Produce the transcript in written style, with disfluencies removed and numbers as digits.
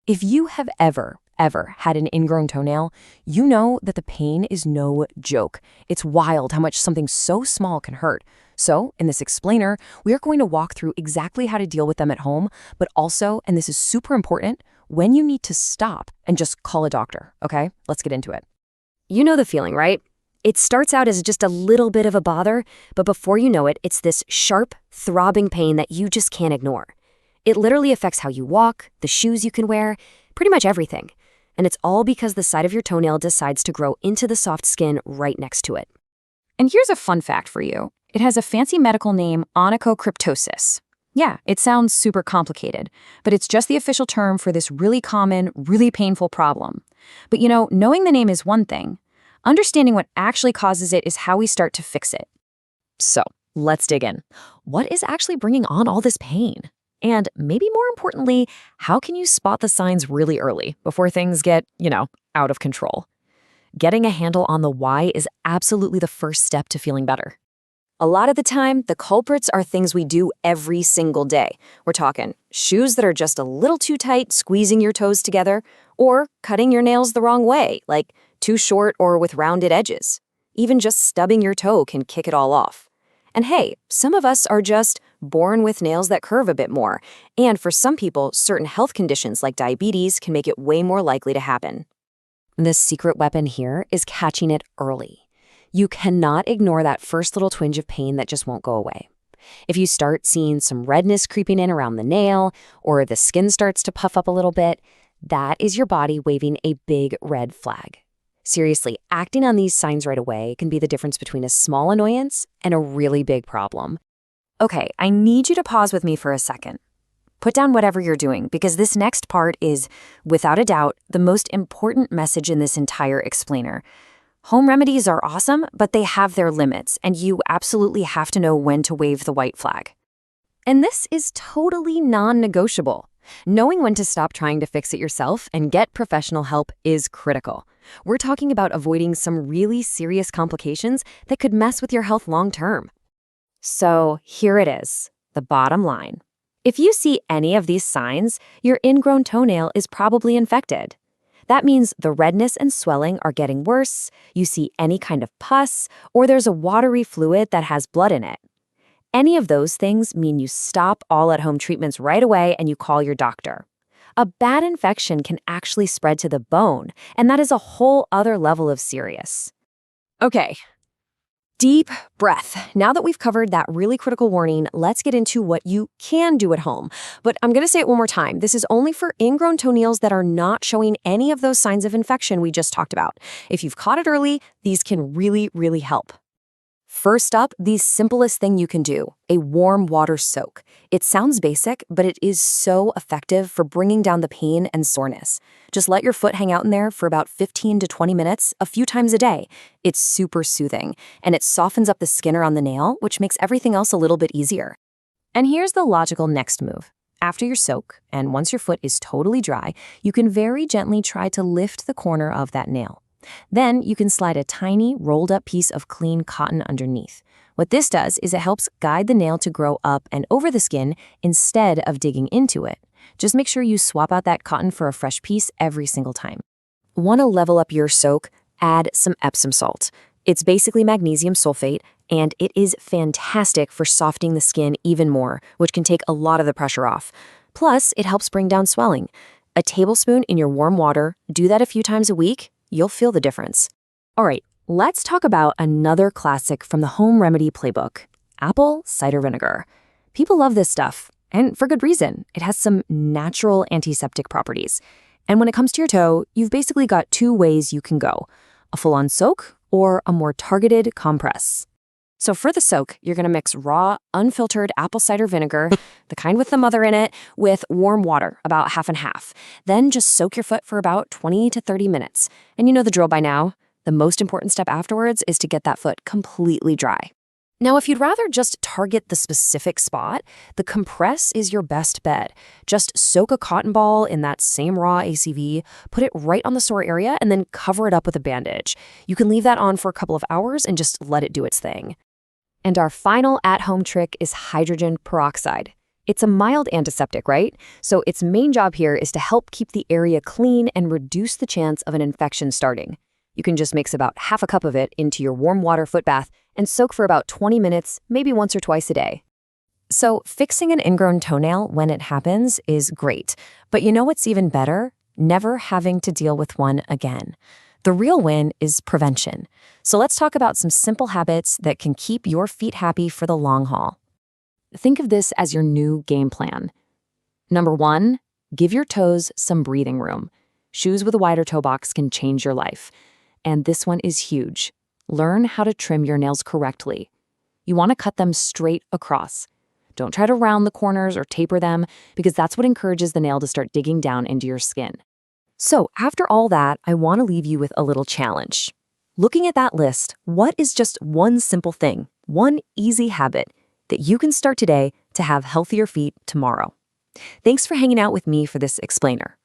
If you have ever had an ingrown toenail, you know that the pain is no joke. It's wild how much something so small can hurt. So, in this explainer, we are going to walk through exactly how to deal with them at home, but also, and this is super important, when you need to stop and just call a doctor, okay? Let's get into it. You know the feeling, right? It starts out as just a little bit of a bother, but before you know it, it's this sharp, throbbing pain that you just can't ignore. It literally affects how you walk, the shoes you can wear, pretty much everything. And it's all because the side of your toenail decides to grow into the soft skin right next to it. And here's a fun fact for you. It has a fancy medical name, onychocryptosis. Yeah, it sounds super complicated, but it's just the official term for this really common, really painful problem. But knowing the name is one thing. Understanding what actually causes it is how we start to fix it. So, let's dig in. What is actually bringing on all this pain? And maybe more importantly, how can you spot the signs really early before things get, out of control? Getting a handle on the why is absolutely the first step to feeling better. A lot of the time, the culprits are things we do every single day. We're talking shoes that are just a little too tight, squeezing your toes together, or cutting your nails the wrong way, like too short or with rounded edges. Even just stubbing your toe can kick it all off. And hey, some of us are just born with nails that curve a bit more, and for some people, certain health conditions like diabetes can make it way more likely to happen. The secret weapon here is catching it early. You cannot ignore that first little twinge of pain that just won't go away. If you start seeing some redness creeping in around the nail, or the skin starts to puff up a little bit, that is your body waving a big red flag. Seriously, acting on these signs right away can be the difference between a small annoyance and a really big problem. Okay, I need you to pause with me for a second. Put down whatever you're doing, because this next part is, without a doubt, the most important message in this entire explainer. Home remedies are awesome, but they have their limits, and you absolutely have to know when to wave the white flag. And this is totally non-negotiable. Knowing when to stop trying to fix it yourself and get professional help is critical. We're talking about avoiding some really serious complications that could mess with your health long-term. So here it is, the bottom line. If you see any of these signs, your ingrown toenail is probably infected. That means the redness and swelling are getting worse, you see any kind of pus, or there's a watery fluid that has blood in it. Any of those things mean you stop all at-home treatments right away and you call your doctor. A bad infection can actually spread to the bone, and that is a whole other level of serious. Okay. Deep breath. Now that we've covered that really critical warning, let's get into what you can do at home. But I'm going to say it one more time. This is only for ingrown toenails that are not showing any of those signs of infection we just talked about. If you've caught it early, these can really, really help. First up, the simplest thing you can do, a warm water soak. It sounds basic, but it is so effective for bringing down the pain and soreness. Just let your foot hang out in there for about 15 to 20 minutes, a few times a day. It's super soothing, and it softens up the skin around the nail, which makes everything else a little bit easier. And here's the logical next move. After your soak, and once your foot is totally dry, you can very gently try to lift the corner of that nail. Then you can slide a tiny, rolled-up piece of clean cotton underneath. What this does is it helps guide the nail to grow up and over the skin instead of digging into it. Just make sure you swap out that cotton for a fresh piece every single time. Want to level up your soak? Add some Epsom salt. It's basically magnesium sulfate, and it is fantastic for softening the skin even more, which can take a lot of the pressure off. Plus, it helps bring down swelling. A tablespoon in your warm water, do that a few times a week, you'll feel the difference. All right, let's talk about another classic from the home remedy playbook, apple cider vinegar. People love this stuff, and for good reason. It has some natural antiseptic properties. And when it comes to your toe, you've basically got two ways you can go, a full-on soak or a more targeted compress. So for the soak, you're going to mix raw, unfiltered apple cider vinegar, the kind with the mother in it, with warm water, about half and half. Then just soak your foot for about 20 to 30 minutes. And you know the drill by now. The most important step afterwards is to get that foot completely dry. Now, if you'd rather just target the specific spot, the compress is your best bet. Just soak a cotton ball in that same raw ACV, put it right on the sore area, and then cover it up with a bandage. You can leave that on for a couple of hours and just let it do its thing. And our final at-home trick is hydrogen peroxide. It's a mild antiseptic, right? So its main job here is to help keep the area clean and reduce the chance of an infection starting. You can just mix about half a cup of it into your warm water foot bath and soak for about 20 minutes, maybe once or twice a day. So fixing an ingrown toenail when it happens is great. But you know what's even better? Never having to deal with one again. The real win is prevention. So let's talk about some simple habits that can keep your feet happy for the long haul. Think of this as your new game plan. Number 1, give your toes some breathing room. Shoes with a wider toe box can change your life. And this one is huge. Learn how to trim your nails correctly. You want to cut them straight across. Don't try to round the corners or taper them, because that's what encourages the nail to start digging down into your skin. So after all that, I want to leave you with a little challenge. Looking at that list, what is just one simple thing, one easy habit that you can start today to have healthier feet tomorrow? Thanks for hanging out with me for this explainer.